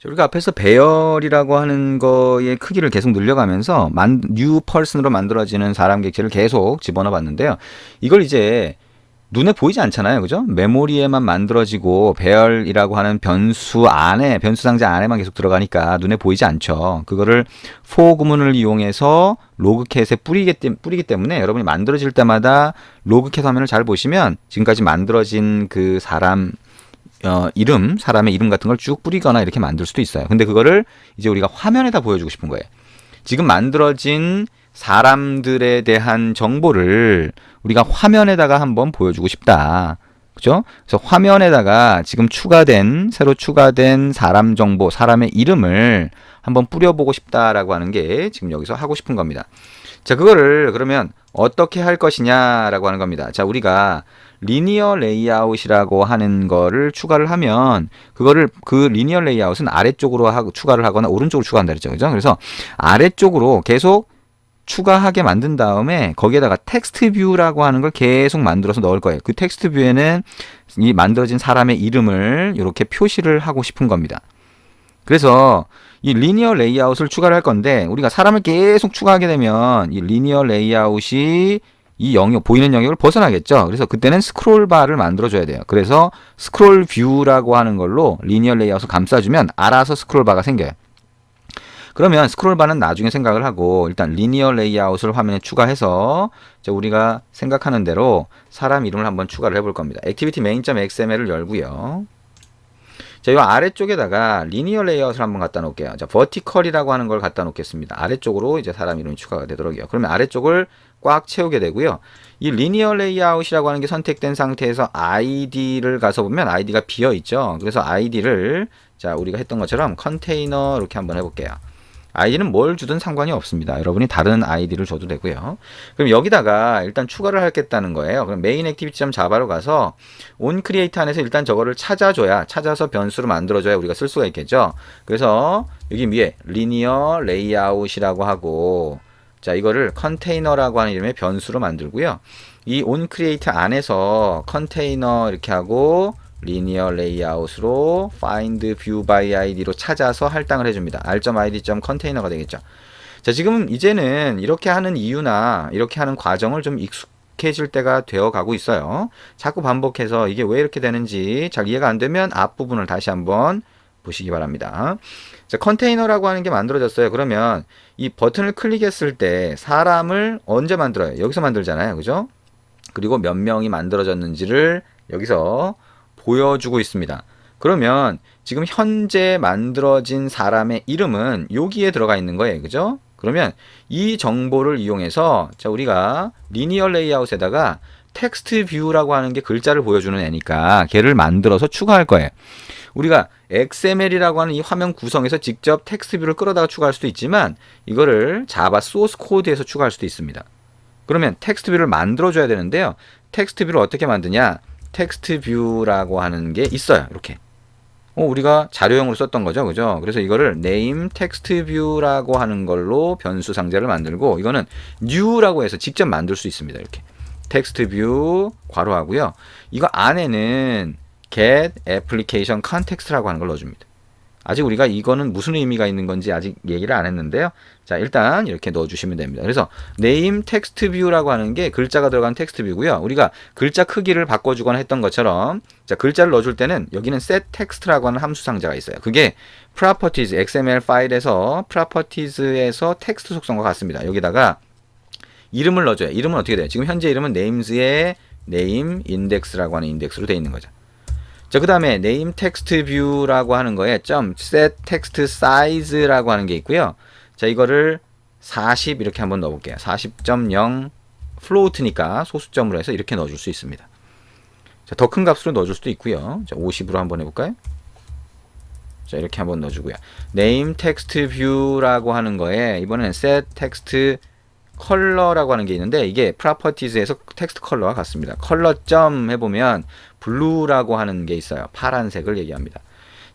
우리가 앞에서 배열이라고 하는 거의 크기를 계속 늘려가면서 뉴 펄슨으로 만들어지는 사람 객체를 계속 집어넣어 봤는데요. 이걸 이제 눈에 보이지 않잖아요. 그죠? 메모리에만 만들어지고 배열이라고 하는 변수 안에, 변수 상자 안에만 계속 들어가니까 눈에 보이지 않죠. 그거를 for 구문을 이용해서 로그캣에 뿌리기 때문에 여러분이 만들어질 때마다 로그캣 화면을 잘 보시면 지금까지 만들어진 그 사람 이름, 사람의 이름 같은 걸 쭉 뿌리거나 이렇게 만들 수도 있어요. 근데 그거를 이제 우리가 화면에다 보여주고 싶은 거예요. 지금 만들어진 사람들에 대한 정보를 우리가 화면에다가 한번 보여주고 싶다. 그죠? 그래서 화면에다가 지금 새로 추가된 사람 정보, 사람의 이름을 한번 뿌려보고 싶다라고 하는 게 지금 여기서 하고 싶은 겁니다. 자, 그거를 그러면 어떻게 할 것이냐라고 하는 겁니다. 자, 우리가 리니어 레이아웃이라고 하는 거를 추가를 하면 그 리니어 레이아웃은 아래쪽으로 추가를 하거나 오른쪽으로 추가한다 그랬죠. 그죠? 그래서 아래쪽으로 계속 추가하게 만든 다음에 거기에다가 텍스트 뷰라고 하는 걸 계속 만들어서 넣을 거예요. 그 텍스트 뷰에는 이 만들어진 사람의 이름을 이렇게 표시를 하고 싶은 겁니다. 그래서 이 리니어 레이아웃을 추가를 할 건데 우리가 사람을 계속 추가하게 되면 이 리니어 레이아웃이 이 영역, 보이는 영역을 벗어나겠죠. 그래서 그때는 스크롤 바를 만들어 줘야 돼요. 그래서 스크롤 뷰라고 하는 걸로 리니어 레이아웃을 감싸주면 알아서 스크롤 바가 생겨요. 그러면 스크롤 바는 나중에 생각을 하고 일단 리니어 레이아웃을 화면에 추가해서 우리가 생각하는 대로 사람 이름을 한번 추가를 해볼 겁니다. 액티비티 main.xml을 열고요. 자, 이 아래쪽에다가 리니어 레이아웃을 한번 갖다 놓을게요. 자, 버티컬이라고 하는 걸 갖다 놓겠습니다. 아래쪽으로 이제 사람 이름이 추가가 되도록요. 그러면 아래쪽을 꽉 채우게 되고요. 이 리니어 레이아웃이라고 하는 게 선택된 상태에서 ID를 가서 보면 ID가 비어 있죠. 그래서 ID를 자, 우리가 했던 것처럼 컨테이너 이렇게 한번 해볼게요. 아이디는 뭘 주든 상관이 없습니다. 여러분이 다른 아이디를 줘도 되고요. 그럼 여기다가 일단 추가를 하겠다는 거예요. 그럼 메인 액티비티.자바로 가서 onCreate 안에서 일단 저거를 찾아서 변수로 만들어줘야 우리가 쓸 수가 있겠죠. 그래서 여기 위에 linear layout이라고 하고 자, 이거를 컨테이너라고 하는 이름의 변수로 만들고요. 이 onCreate 안에서 컨테이너 이렇게 하고 리니어 레이아웃으로 find view by id로 찾아서 할당을 해줍니다. r.id.container가 되겠죠. 자, 지금 이제는 이렇게 하는 이유나 이렇게 하는 과정을 좀 익숙해질 때가 되어 가고 있어요. 자꾸 반복해서 이게 왜 이렇게 되는지 잘 이해가 안 되면 앞부분을 다시 한번 보시기 바랍니다. 자, 컨테이너라고 하는 게 만들어졌어요. 그러면 이 버튼을 클릭했을 때 사람을 언제 만들어요? 여기서 만들잖아요. 그죠? 그리고 몇 명이 만들어졌는지를 여기서 보여주고 있습니다. 그러면 지금 현재 만들어진 사람의 이름은 여기에 들어가 있는 거예요. 그죠? 그러면 이 정보를 이용해서 자, 우리가 리니어 레이아웃에다가 텍스트 뷰라고 하는 게 글자를 보여주는 애니까 걔를 만들어서 추가할 거예요. 우리가 XML이라고 하는 이 화면 구성에서 직접 텍스트 뷰를 끌어다가 추가할 수도 있지만 이거를 자바 소스 코드에서 추가할 수도 있습니다. 그러면 텍스트 뷰를 만들어 줘야 되는데요. 텍스트 뷰를 어떻게 만드냐? 텍스트 뷰라고 하는 게 있어요. 이렇게. 우리가 자료용으로 썼던 거죠. 그죠? 그래서 이거를 name text view라고 하는 걸로 변수 상자를 만들고 이거는 new라고 해서 직접 만들 수 있습니다. 이렇게. text view 괄호하고요. 이거 안에는 get application context라고 하는 걸 넣어줍니다. 아직 우리가 이거는 무슨 의미가 있는 건지 아직 얘기를 안 했는데요. 자, 일단 이렇게 넣어주시면 됩니다. 그래서 name text view라고 하는 게 글자가 들어간 텍스트 뷰고요. 우리가 글자 크기를 바꿔주거나 했던 것처럼 자, 글자를 넣어줄 때는 여기는 set text라고 하는 함수 상자가 있어요. 그게 properties, XML 파일에서 properties에서 텍스트 속성과 같습니다. 여기다가 이름을 넣어줘요. 이름은 어떻게 돼요? 지금 현재 이름은 names의 name index라고 하는 인덱스로 되어 있는 거죠. 자, 그 다음에 name text view라고 하는 거에 set text size라고 하는 게 있고요. 자, 이거를 40 이렇게 한번 넣어볼게요. 40.0 float니까 소수점으로 해서 이렇게 넣어줄 수 있습니다. 자, 더 큰 값으로 넣어줄 수도 있고요. 자, 50으로 한번 해볼까요? 자, 이렇게 한번 넣어주고요. name text view라고 하는 거에 이번에는 set text 컬러라고 하는 게 있는데 이게 properties에서 텍스트 컬러와 같습니다. 컬러 점 해보면 블루라고 하는 게 있어요. 파란색을 얘기합니다.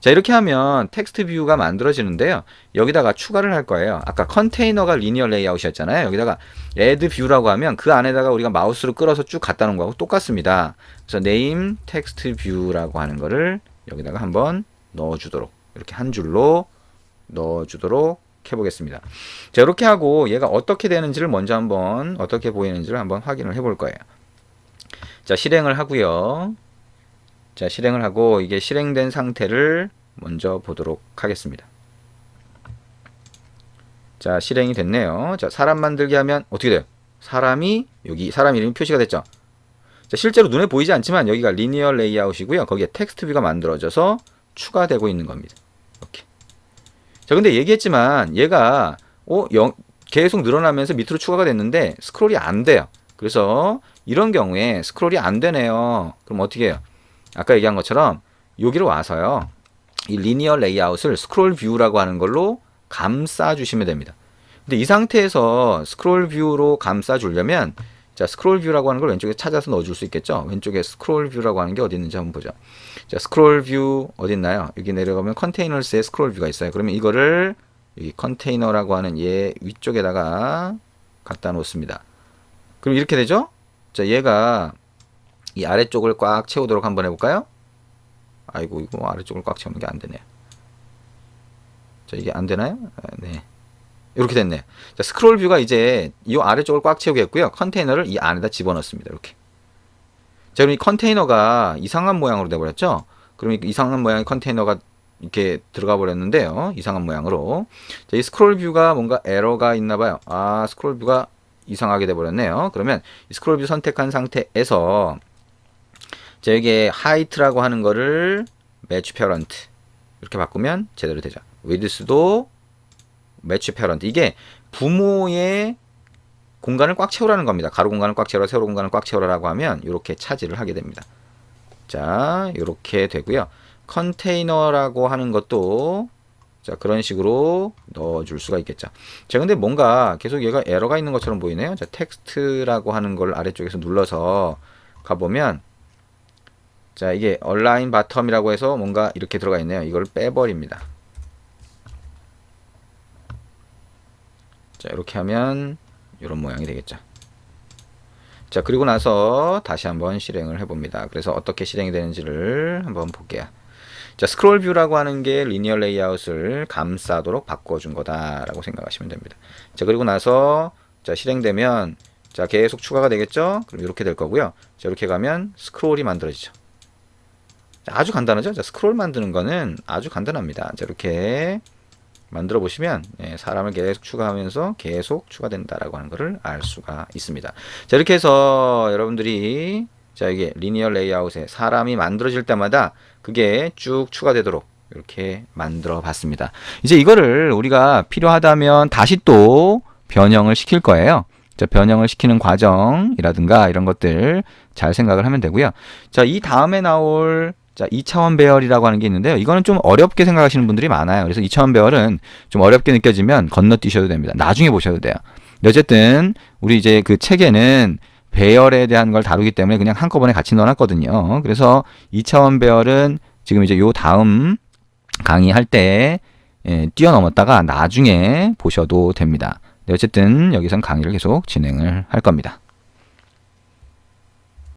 자, 이렇게 하면 텍스트 뷰가 만들어지는데요. 여기다가 추가를 할 거예요. 아까 컨테이너가 리니어 레이아웃이었잖아요. 여기다가 add view라고 하면 그 안에다가 우리가 마우스로 끌어서 쭉 갖다 놓은 거하고 똑같습니다. 그래서 name text view라고 하는 거를 여기다가 한번 넣어주도록 이렇게 한 줄로 넣어주도록 해보겠습니다. 자, 이렇게 하고 얘가 어떻게 되는지를 먼저 한번 어떻게 보이는지를 한번 확인을 해볼 거예요. 자, 실행을 하고요. 자, 실행을 하고 이게 실행된 상태를 먼저 보도록 하겠습니다. 자, 실행이 됐네요. 자, 사람 만들기 하면 어떻게 돼요? 사람이 여기 사람 이름이 표시가 됐죠. 자, 실제로 눈에 보이지 않지만 여기가 리니어 레이아웃이고요. 거기에 텍스트 뷰가 만들어져서 추가되고 있는 겁니다. 이렇게. 자, 근데 얘기했지만 얘가 계속 늘어나면서 밑으로 추가가 됐는데 스크롤이 안 돼요. 그래서 이런 경우에 스크롤이 안 되네요. 그럼 어떻게 해요? 아까 얘기한 것처럼 여기로 와서요. 이 리니어 레이아웃을 스크롤 뷰라고 하는 걸로 감싸 주시면 됩니다. 근데 이 상태에서 스크롤 뷰로 감싸 주려면 자, 스크롤 뷰라고 하는 걸 왼쪽에 찾아서 넣어 줄 수 있겠죠? 왼쪽에 스크롤 뷰라고 하는 게 어디 있는지 한번 보죠. 자, 스크롤 뷰 어디 있나요? 여기 내려가면 컨테이너스에 스크롤 뷰가 있어요. 그러면 이거를 이 컨테이너라고 하는 얘 위쪽에다가 갖다 놓습니다. 그럼 이렇게 되죠? 자, 얘가 이 아래쪽을 꽉 채우도록 한번 해볼까요? 아이고, 이거 아래쪽을 꽉 채우는 게 안 되네요. 자, 이게 안 되나요? 네. 이렇게 됐네요. 자, 스크롤 뷰가 이제 이 아래쪽을 꽉 채우겠고요. 컨테이너를 이 안에다 집어넣습니다. 이렇게. 자, 그럼 이 컨테이너가 이상한 모양으로 돼버렸죠? 그럼 이 이상한 모양의 컨테이너가 이렇게 들어가 버렸는데요. 이상한 모양으로. 자, 이 스크롤 뷰가 뭔가 에러가 있나 봐요. 아, 스크롤 뷰가 이상하게 돼버렸네요. 그러면 이 스크롤 뷰 선택한 상태에서 자, 여기에 하이트라고 하는 거를 매치 페런트 이렇게 바꾸면 제대로 되죠. 위드스도 매치 페런트. 이게 부모의 공간을 꽉 채우라는 겁니다. 가로 공간을 꽉 채우라, 세로 공간을 꽉 채우라라고 하면 이렇게 차지를 하게 됩니다. 자, 이렇게 되고요. 컨테이너라고 하는 것도 자, 그런 식으로 넣어줄 수가 있겠죠. 자, 근데 뭔가 계속 얘가 에러가 있는 것처럼 보이네요. 자, 텍스트라고 하는 걸 아래쪽에서 눌러서 가보면 자, 이게 얼라인 바텀이라고 해서 뭔가 이렇게 들어가 있네요. 이걸 빼버립니다. 자, 이렇게 하면 이런 모양이 되겠죠. 자, 그리고 나서 다시 한번 실행을 해봅니다. 그래서 어떻게 실행이 되는지를 한번 볼게요. 자, 스크롤 뷰라고 하는 게 리니어 레이아웃을 감싸도록 바꿔준 거다라고 생각하시면 됩니다. 자, 그리고 나서 자, 실행되면 자, 계속 추가가 되겠죠? 그럼 이렇게 될 거고요. 자, 이렇게 가면 스크롤이 만들어지죠. 자, 아주 간단하죠? 자, 스크롤 만드는 거는 아주 간단합니다. 자, 이렇게 만들어 보시면 사람을 계속 추가하면서 계속 추가된다라고 하는 것을 알 수가 있습니다. 자, 이렇게 해서 여러분들이 자, 이게 리니어 레이아웃에 사람이 만들어질 때마다 그게 쭉 추가되도록 이렇게 만들어 봤습니다. 이제 이거를 우리가 필요하다면 다시 또 변형을 시킬 거예요. 자, 변형을 시키는 과정이라든가 이런 것들 잘 생각을 하면 되고요. 자, 이 다음에 나올 자, 2차원 배열이라고 하는 게 있는데요. 이거는 좀 어렵게 생각하시는 분들이 많아요. 그래서 2차원 배열은 좀 어렵게 느껴지면 건너뛰셔도 됩니다. 나중에 보셔도 돼요. 어쨌든 우리 이제 그 책에는 배열에 대한 걸 다루기 때문에 그냥 한꺼번에 같이 넣어놨거든요. 그래서 2차원 배열은 지금 이제 요 다음 강의할 때 뛰어넘었다가 나중에 보셔도 됩니다. 어쨌든 여기선 강의를 계속 진행을 할 겁니다.